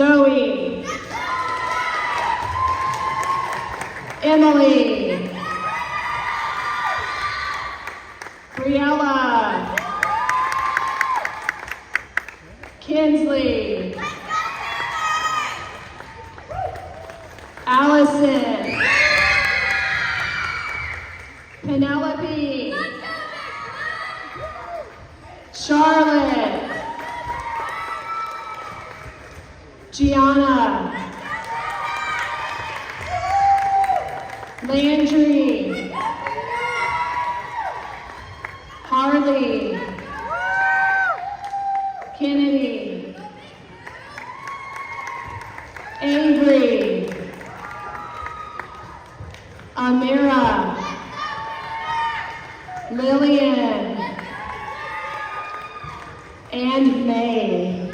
Zoe, Emily, Briella, Kinsley, Allison, Penelope, Charlotte, Gianna, Landry, Harley, Kennedy, Avery, Amira, Lillian, and May.